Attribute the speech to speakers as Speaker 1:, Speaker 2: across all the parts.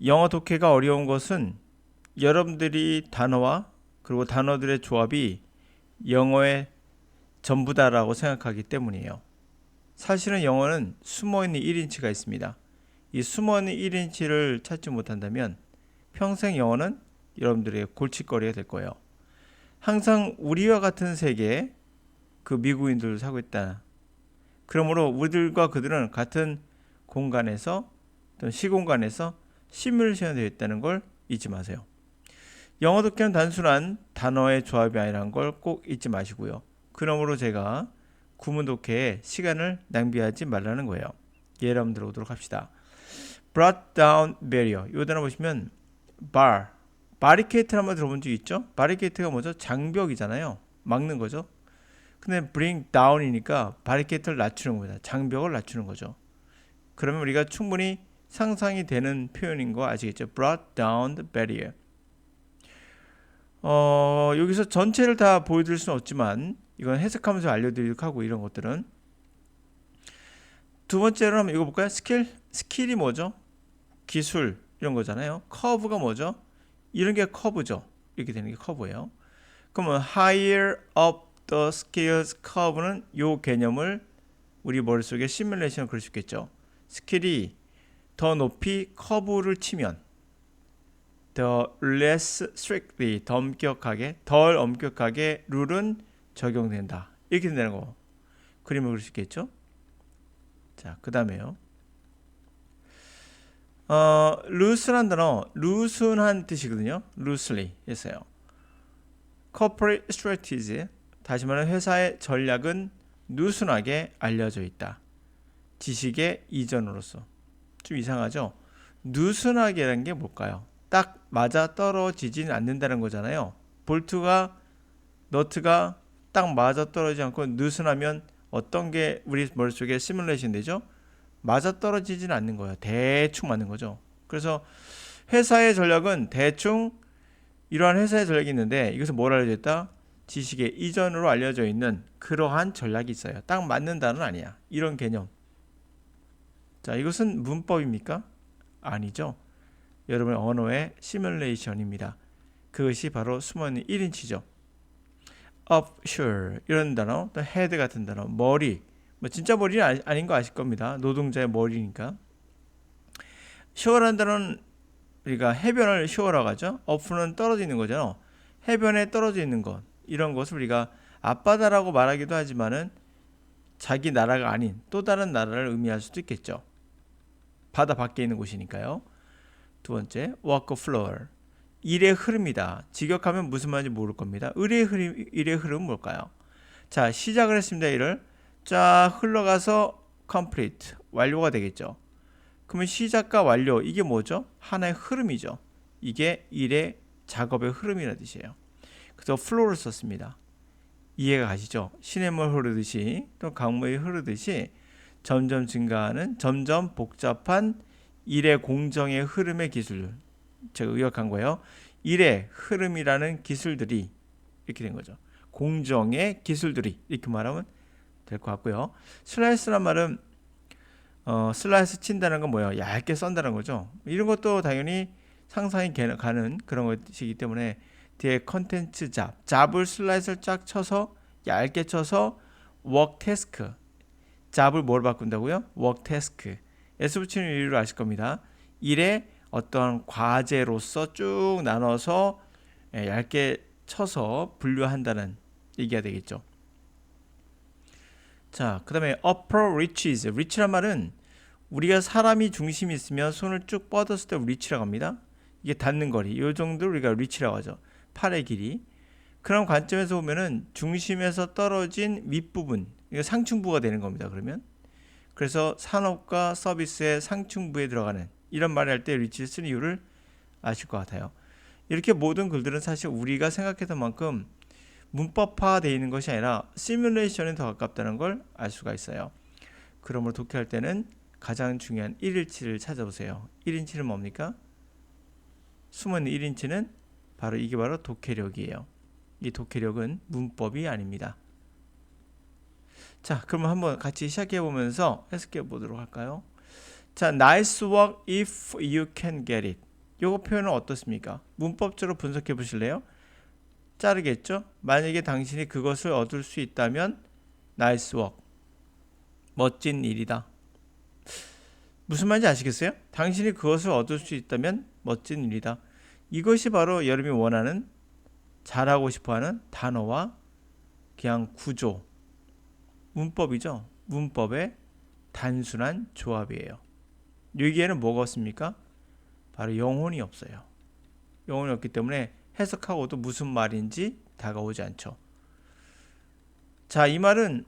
Speaker 1: 영어 독해가 어려운 것은 여러분들이 단어와 그리고 단어들의 조합이 영어의 전부다라고 생각하기 때문이에요. 사실은 영어는 숨어있는 1인치가 있습니다. 이 숨어있는 1인치를 찾지 못한다면 평생 영어는 여러분들의 골칫거리가 될 거예요. 항상 우리와 같은 세계에 그 미국인들도 살고 있다. 그러므로 우리들과 그들은 같은 공간에서 또는 시공간에서 시뮬레이션 되어 있다는 걸 잊지 마세요. 영어 독해는 단순한 단어의 조합이 아니라는 걸 꼭 잊지 마시고요. 그러므로 제가 구문 독해에 시간을 낭비하지 말라는 거예요. 예를 한번 들어보도록 합시다. brought down barrier. 이 단어 보시면 bar, 바리케이트를 한번 들어본 적 있죠? 바리케이트가 뭐죠? 장벽이잖아요. 막는 거죠. 근데 bring down이니까 바리케이트를 낮추는 겁니다. 장벽을 낮추는 거죠. 그러면 우리가 충분히 상상이 되는 표현인 거 아시겠죠? brought down the barrier. 여기서 전체를 다 보여드릴 수는 없지만 이건 해석하면서 알려드리도록 하고 이런 것들은 두 번째로 한번 이거 볼까요? 스킬이 뭐죠? 기술 이런 거잖아요. 커브가 뭐죠? 이런 게 커브죠. 이렇게 되는 게 커브예요. 그러면 higher up the skills curve는 이 개념을 우리 머릿속에 시뮬레이션을 그릴 수 있겠죠. 스킬이 더 높이 커브를 치면 the less strictly 더 엄격하게 덜 엄격하게 룰은 적용된다. 이렇게 된다는 거 그림을 그릴 수 있겠죠. 자, 그 다음에요. loose란 단어 loose한 뜻이거든요. loosely 했어요. corporate strategy 다시 말하면 회사의 전략은 누순하게 알려져 있다. 지식의 이전으로서. 좀 이상하죠? 누순하게라는 게 뭘까요? 딱 맞아 떨어지지는 않는다는 거잖아요. 볼트가 너트가 딱 맞아 떨어지지 않고 누순하면 어떤 게 우리 머릿속에 시뮬레이션 되죠? 맞아 떨어지지는 않는 거예요. 대충 맞는 거죠. 그래서 회사의 전략은 대충 이러한 회사의 전략이 있는데 이것은 뭘 알려져 있다? 지식의 이전으로 알려져 있는 그러한 전략이 있어요. 딱 맞는다는 아니야. 이런 개념. 자, 이것은 문법입니까? 아니죠. 여러분의 언어의 시뮬레이션입니다. 그것이 바로 숨어있는 1인치죠. offshore 이런 단어, 또 head 같은 단어, 머리. 뭐 진짜 머리는 아닌 거 아실 겁니다. 노동자의 머리니까. shore라는 단어는 우리가 해변을 shore라고 하죠. off는 떨어져 있는 거잖아요. 해변에 떨어져 있는 것. 이런 것을 우리가 앞바다라고 말하기도 하지만은 자기 나라가 아닌 또 다른 나라를 의미할 수도 있겠죠. 바다 밖에 있는 곳이니까요. 두 번째, walk floor. 일의 흐름이다. 직역하면 무슨 말인지 모를 겁니다. 일의 흐름은 뭘까요? 자, 시작을 했습니다. 일을 쫙 흘러가서 complete, 완료가 되겠죠. 그러면 시작과 완료, 이게 뭐죠? 하나의 흐름이죠. 이게 일의 작업의 흐름이라는 뜻이에요. 그래서 flow를 썼습니다. 이해가 가시죠? 시냇물 흐르듯이 또 강물이 흐르듯이 점점 증가하는 점점 복잡한 일의 공정의 흐름의 기술. 제가 의역한 거예요. 일의 흐름이라는 기술들이 이렇게 된 거죠. 공정의 기술들이 이렇게 말하면 될 것 같고요. 슬라이스란 말은 슬라이스 친다는 건 뭐예요? 얇게 썬다는 거죠. 이런 것도 당연히 상상이 가는 그런 것이기 때문에 뒤에 컨텐츠 잡을 슬라이스를 쫙 쳐서 얇게 쳐서 work task 잡을 뭘 바꾼다고요? work task S 붙이는 이유를 아실 겁니다. 일의 어떤 과제로서 쭉 나눠서 얇게 쳐서 분류한다는 얘기가 되겠죠. 자, 그 다음에 upper reaches. reach란 말은 우리가 사람이 중심이 있으면 손을 쭉 뻗었을 때 reach라고 합니다. 이게 닿는 거리. 이 정도를 우리가 reach라고 하죠. 팔의 길이. 그런 관점에서 보면은 중심에서 떨어진 윗부분, 이거 상층부가 되는 겁니다. 그러면 그래서 산업과 서비스의 상층부에 들어가는 이런 말을 할 때 리치를 쓰는 이유를 아실 것 같아요. 이렇게 모든 글들은 사실 우리가 생각했던 만큼 문법화되어 있는 것이 아니라 시뮬레이션에 더 가깝다는 걸 알 수가 있어요. 그러므로 독해할 때는 가장 중요한 1인치를 찾아보세요. 1인치는 뭡니까? 숨어있는 1인치는 바로 이게 바로 독해력이에요. 이 독해력은 문법이 아닙니다. 자, 그러면 한번 같이 시작해 보면서 해석해 보도록 할까요? 자, nice work if you can get it. 요거 표현은 어떻습니까? 문법적으로 분석해 보실래요? 자르겠죠? 만약에 당신이 그것을 얻을 수 있다면 나이스 워크. 멋진 일이다. 무슨 말인지 아시겠어요? 당신이 그것을 얻을 수 있다면 멋진 일이다. 이것이 바로 여러분이 원하는 잘하고 싶어하는 단어와 그냥 구조, 문법이죠. 문법의 단순한 조합이에요. 여기에는 뭐가 없습니까? 바로 영혼이 없어요. 영혼이 없기 때문에 해석하고도 무슨 말인지 다가오지 않죠. 자, 이 말은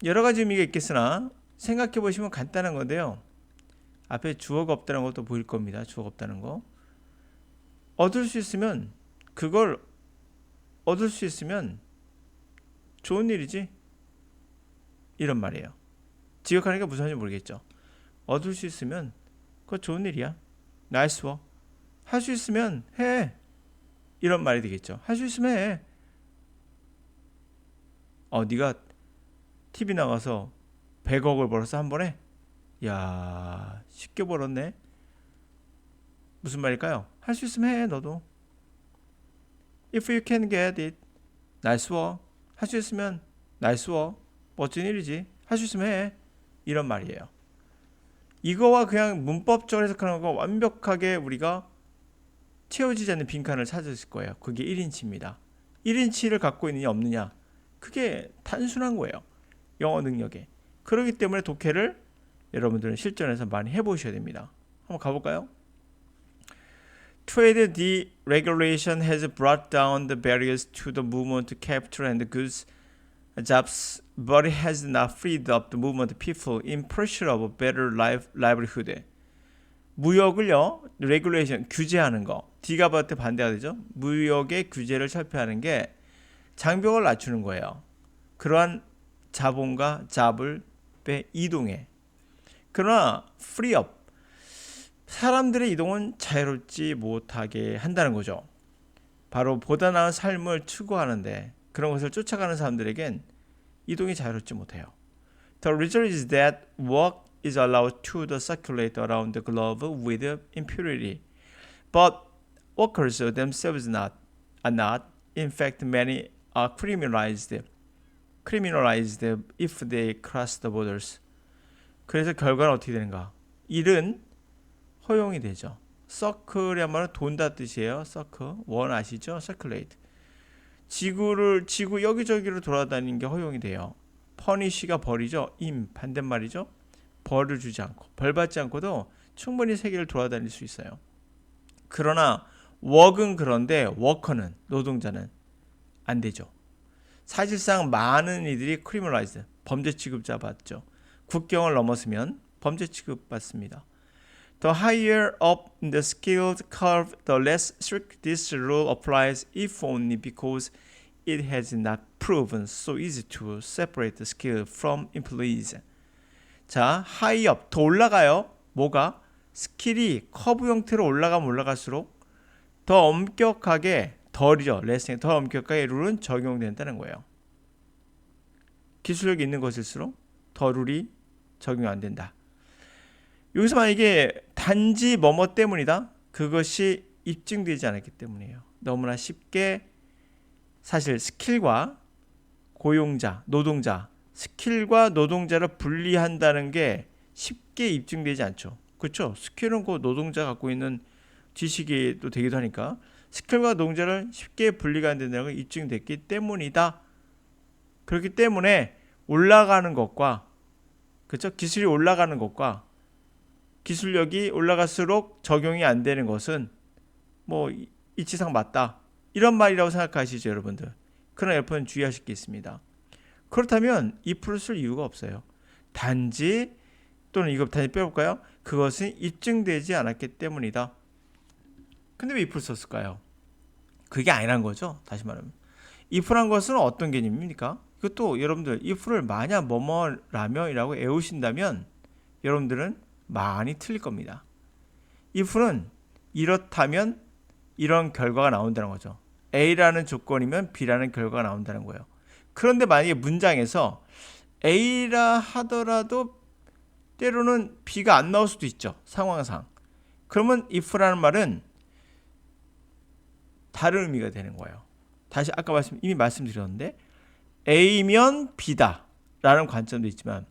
Speaker 1: 여러 가지 의미가 있겠으나 생각해 보시면 간단한 건데요. 앞에 주어가 없다는 것도 보일 겁니다. 주어가 없다는 거. 얻을 수 있으면 그걸 얻을 수 있으면 좋은 일이지. 이런 말이에요. 지역하니까 무슨 말인지 모르겠죠. 얻을 수 있으면 그거 좋은 일이야. 나이스 워크. 할 수 있으면 해. 이런 말이 되겠죠. 할 수 있으면 해. 네가 TV 나가서 100억을 벌었어 한 번에? 야, 쉽게 벌었네. 무슨 말일까요? 할 수 있으면 해, 너도. If you can get it, nice work. 할 수 있으면 nice work. 멋진 일이지. 할 수 있으면 해. 이런 말이에요. 이거와 그냥 문법적으로 해석하는 거 완벽하게 우리가 채워지지 않는 빈칸을 찾으실 거예요. 그게 1인치입니다. 1인치를 갖고 있느냐 없느냐. 그게 단순한 거예요. 영어 능력에. 그렇기 때문에 독해를 여러분들은 실전에서 많이 해보셔야 됩니다. 한번 가볼까요? Trade deregulation has brought down the barriers to the movement to capital and goods, jobs, but it has not freed up the movement of people in pursuit of a better livelihood. 무역을요, regulation, 규제하는 거. D가 뭐한테 반대가 되죠? 무역의 규제를 철폐하는 게 장벽을 낮추는 거예요. 그러한 자본과 잡을 이동해. 그러나 free up, 사람들의 이동은 자유롭지 못하게 한다는 거죠. 바로 보다 나은 삶을 추구하는데 그런 것을 쫓아가는 사람들에겐 이동이 자유롭지 못해요. The result is that work is allowed to circulate around the globe with impunity. But workers themselves are not. In fact, many are criminalized if they cross the borders. 그래서 결과는 어떻게 되는가? 일은 허용이 되죠. circle이란 말은 돈다 뜻이에요. circle. 원 아시죠? circulate. 지구 여기저기로 돌아다니는 게 허용이 돼요. punish가 벌이죠. 반대말이죠. 벌을 주지 않고 벌 받지 않고도 충분히 세계를 돌아다닐 수 있어요. 그러나 work은 그런데 worker는 노동자는 안 되죠. 사실상 많은 이들이 criminalized 범죄 취급자 받죠. 국경을 넘었으면 범죄 취급 받습니다. The higher up the skilled curve, the less strict this rule applies, if only because it has not proven so easy to separate the skilled from employees. 자, high up, 더 올라가요. 뭐가? 스킬이 커브 형태로 올라가면 올라갈수록 더 엄격하게, 덜이죠. 레슨이 더 엄격하게 룰은 적용된다는 거예요. 기술력이 있는 것일수록 더 룰이 적용 안 된다. 여기서 만약에 단지 뭐뭐 때문이다. 그것이 입증되지 않았기 때문이에요. 너무나 쉽게 사실 스킬과 고용자, 노동자, 스킬과 노동자를 분리한다는 게 쉽게 입증되지 않죠. 그렇죠? 스킬은 그 노동자 갖고 있는 지식이 또 되기도 하니까 스킬과 노동자를 쉽게 분리가 안 된다는 걸 입증됐기 때문이다. 그렇기 때문에 올라가는 것과 그렇죠? 기술이 올라가는 것과 기술력이 올라갈수록 적용이 안 되는 것은 뭐 이치상 맞다. 이런 말이라고 생각하시죠, 여러분들. 그러나 여러분 주의하실 게 있습니다. 그렇다면 if를 쓸 이유가 없어요. 단지 또는 이거 단지 빼볼까요? 그것은 입증되지 않았기 때문이다. 근데 왜 if를 썼을까요? 그게 아니란 거죠. 다시 말하면. if란 것은 어떤 개념입니까? 이것도 여러분들 if를 만약 뭐뭐라면이라고 애우신다면 여러분들은 많이 틀릴 겁니다. if는 이렇다면 이런 결과가 나온다는 거죠. A라는 조건이면 B라는 결과가 나온다는 거예요. 그런데 만약에 문장에서 A라 하더라도 때로는 B가 안 나올 수도 있죠. 상황상. 그러면 if라는 말은 다른 의미가 되는 거예요. 다시 아까 이미 말씀드렸는데 A면 B다 라는 관점도 있지만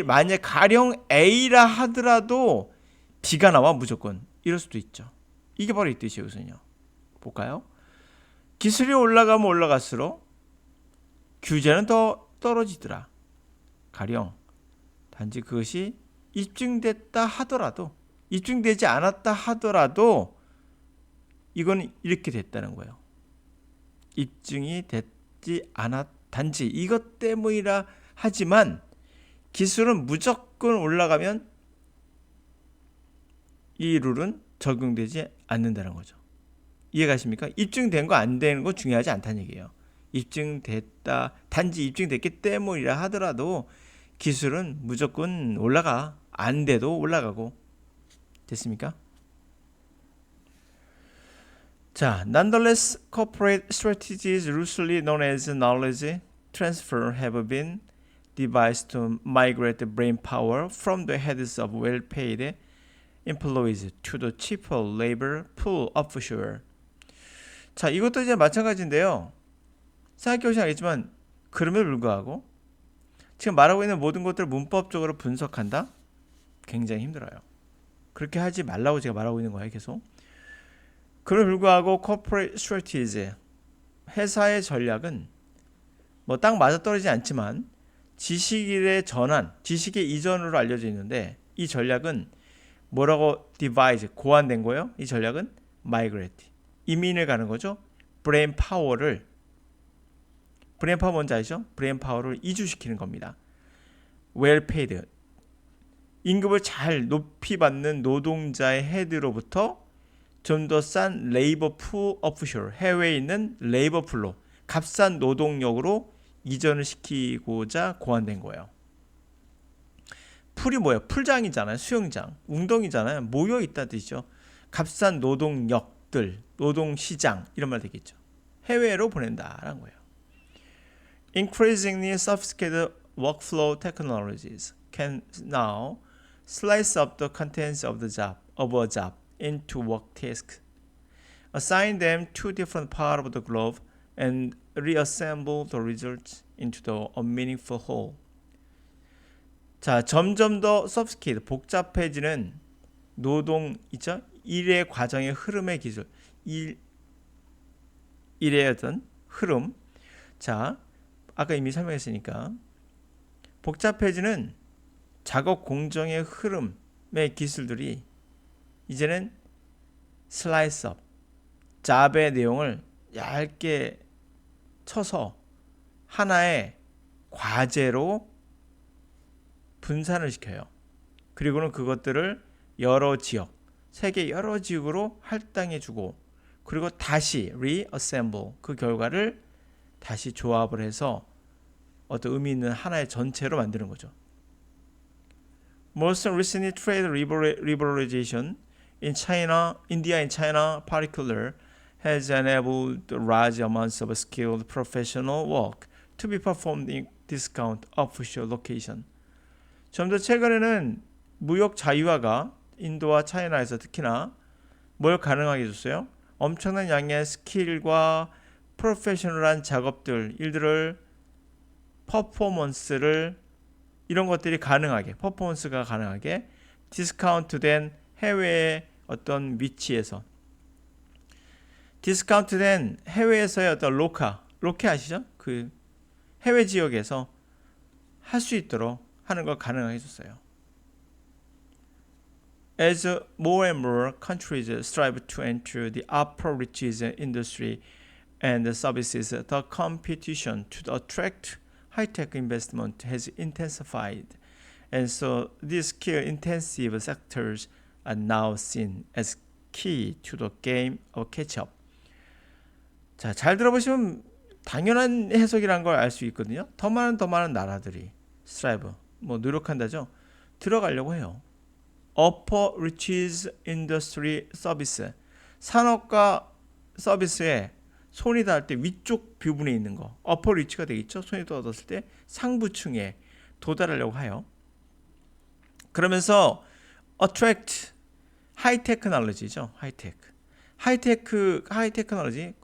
Speaker 1: 만약 가령 A라 하더라도 B가 나와 무조건 이럴 수도 있죠. 이게 바로 이 뜻이에요. 우선요. 볼까요? 기술이 올라가면 올라갈수록 규제는 더 떨어지더라. 가령 단지 그것이 입증됐다 하더라도 입증되지 않았다 하더라도 이건 이렇게 됐다는 거예요. 입증이 됐지 않았 단지 이것 때문이라 하지만 기술은 무조건 올라가면 이 룰은 적용되지 않는다는 거죠. 이해가십니까? 입증된 거 안 되는 거 중요하지 않다는 얘기예요. 입증됐다 단지 입증됐기 때문이라 하더라도 기술은 무조건 올라가. 안 돼도 올라가고. 됐습니까? 자, nonetheless, corporate strategies loosely known as knowledge transfer have been devised to migrate brain power from the heads of well-paid employees to the cheaper labor pool offshore. 자, 이것도 이제 마찬가지인데요. 생각해보시면 알겠지만 그럼에도 불구하고 지금 말하고 있는 모든 것들을 문법적으로 분석한다? 굉장히 힘들어요. 그렇게 하지 말라고 제가 말하고 있는 거예요. 계속. 그럼에도 불구하고 corporate strategies, 회사의 전략은 뭐 딱 맞아떨어지지 않지만 지식의 전환, 지식의 이전으로 알려져 있는데 이 전략은 뭐라고 devise, 고안된 거예요? 이 전략은 migrate, 이민을 가는 거죠. brain power를 브레인 파워 뭔지 아시죠? 브레인 파워를 이주시키는 겁니다. well paid, 임금을 잘 높이 받는 노동자의 헤드로부터 좀 더 싼 레이버 풀 오프쇼어, 해외에 있는 레이버 풀로 값싼 노동력으로 이전을 시키고자 고안된 거예요. 풀이 뭐예요? 풀장이잖아요. 수영장, 웅덩이잖아요. 모여 있다 뜻이죠. 값싼 노동력들, 노동시장 이런 말 되겠죠. 해외로 보낸다라는 거예요. Increasingly sophisticated workflow technologies can now slice up the contents of a job into work tasks, assign them to different parts of the globe, and reassemble the results into a meaningful whole. 자, 점점 더 sophisticated, 복잡해지는 노동 있죠? 일의 과정의 흐름의 기술, 일의 어떤 흐름. 자, 아까 이미 설명했으니까 복잡해지는 작업 공정의 흐름의 기술들이 이제는 슬라이스 업, 잡의 내용을 얇게 쳐서 하나의 과제로 분산을 시켜요. 그리고는 그것들을 여러 지역, 세계 여러 지역으로 할당해주고 그리고 다시 reassemble, 그 결과를 다시 조합을 해서 어떤 의미 있는 하나의 전체로 만드는 거죠. Most recent trade liberalization in China, India and China particular, has enabled large amounts of skilled professional work to be performed in discount offshore location. 좀 더 최근에는 무역 자유화가 인도와 차이나에서 특히나 뭘 가능하게 해줬어요? 엄청난 양의 스킬과 프로페셔널한 작업들, 일들을 퍼포먼스를 이런 것들이 가능하게, 퍼포먼스가 가능하게 디스카운트된 해외의 어떤 위치에서, 디스카운트된 해외에서의 어떤 로케 아시죠? 그 해외 지역에서 할 수 있도록 하는 걸 가능하게 해줬어요. As more and more countries strive to enter the upper reaches industry and services, the competition to attract high-tech investment has intensified, and so these skill-intensive sectors are now seen as key to the game of catch-up. 자, 잘 들어보시면 당연한 해석이라는 걸 알 수 있거든요. 더 많은 나라들이 strive, 뭐 노력한다죠. 들어가려고 해요. Upper reaches industry service, 산업과 서비스에 손이 닿을 때 위쪽 부분에 있는 거, upper reach가 되겠죠. 손이 닿았을 때 상부층에 도달하려고 해요. 그러면서 attract high technology죠. high tech, 하이테크놀로지,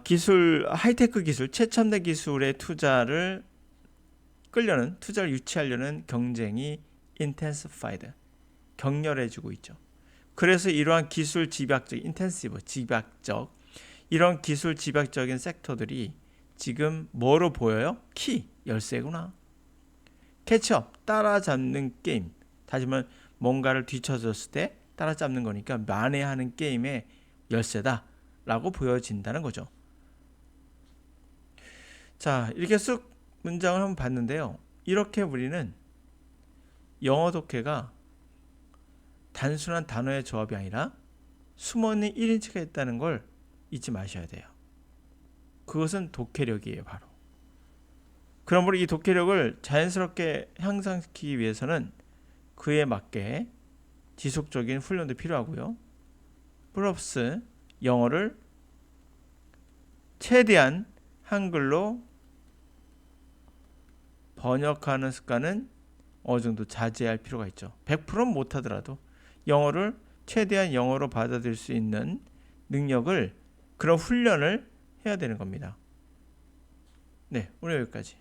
Speaker 1: 기술, 하이테크 기술, 최첨단 기술의 투자를 유치하려는 경쟁이 intensified, 격렬해지고 있죠. 그래서 이러한 기술 집약적, 인텐시브, 집약적, 이런 기술 집약적인 섹터들이 지금 뭐로 보여요? 키, 열쇠구나. 캐치업, 따라잡는 게임. 다시 말하면 뭔가를 뒤쳐졌을 때 따라잡는 거니까 만회하는 게임의 열쇠다라고 보여진다는 거죠. 자, 이렇게 쑥 문장을 한번 봤는데요. 이렇게 우리는 영어 독해가 단순한 단어의 조합이 아니라 숨어있는 1인치가 있다는 걸 잊지 마셔야 돼요. 그것은 독해력이에요, 바로. 그러므로 이 독해력을 자연스럽게 향상시키기 위해서는 그에 맞게 지속적인 훈련도 필요하고요. 플러스 영어를 최대한 한글로 번역하는 습관은 어느 정도 자제할 필요가 있죠. 100%는 못하더라도 영어를 최대한 영어로 받아들일 수 있는 능력을, 그런 훈련을 해야 되는 겁니다. 네, 오늘 여기까지.